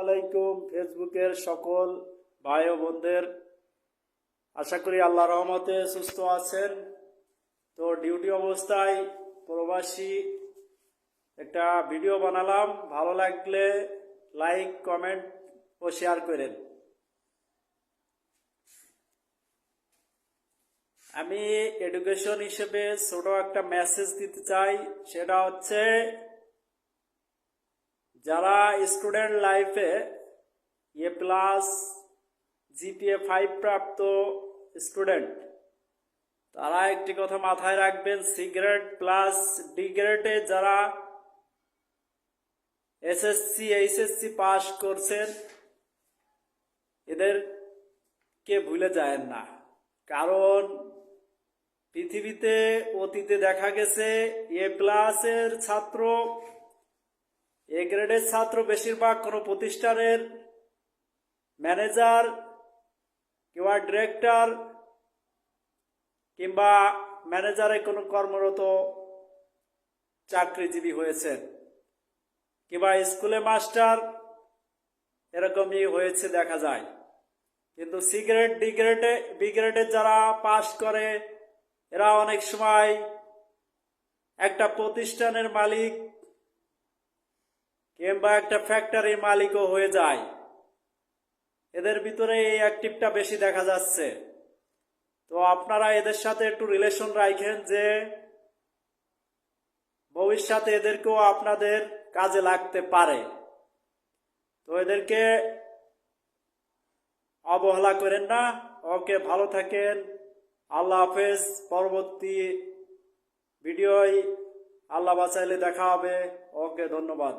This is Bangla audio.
আলাইকুম ফেসবুকের সকল ভাই ও বোনদের, আশা করি আল্লাহর রহমতে সুস্থ আছেন। তো ডিউটি অবস্থায় প্রবাসী একটা ভিডিও বানালাম, ভালো লাগলে লাইক কমেন্ট ও শেয়ার করেন। আমি এডুকেশন হিসেবে ছোট একটা মেসেজ দিতে চাই, সেটা হচ্ছে যারা স্টুডেন্ট লাইফে A+ GPA 5 প্রাপ্ত স্টুডেন্ট, তারা একটি কথা মাথায় রাখবেন, সি গ্রেড প্লাস ডি গ্রেডে যারা SSC HSC পাস করছেন এদেরকে ভুলে যায় না। কারণ পৃথিবীতে অতীতে দেখা গেছে A+ এর ছাত্র, A গ্রেডের ছাত্র বেশিরভাগ কোনো প্রতিষ্ঠানের ম্যানেজার কিংবা ডিরেক্টর কিংবা ম্যানেজারে কোনো কর্মরত চাকরিজীবী হয়েছেন, কিংবা স্কুলে মাস্টার, এরকমই হয়েছে দেখা যায়। কিন্তু সি গ্রেড বি গ্রেডে যারা পাশ করে এরা অনেক সময় একটা প্রতিষ্ঠানের মালিক কিংবা একটা ফ্যাক্টরির মালিকও হয়ে যায়। এদের ভিতরে এই অ্যাক্টিভটা বেশি দেখা যাচ্ছে। তো আপনারা এদের সাথে একটু রিলেশন রাখেন, যে ভবিষ্যতে এদেরকেও আপনাদের কাজে লাগতে পারে। তো এদেরকে অবহেলা করেন না। ওকে, ভালো থাকেন, আল্লাহ হাফেজ। পরবর্তী ভিডিওয় আল্লাহ বাঁচাইলে দেখা হবে। ওকে, ধন্যবাদ।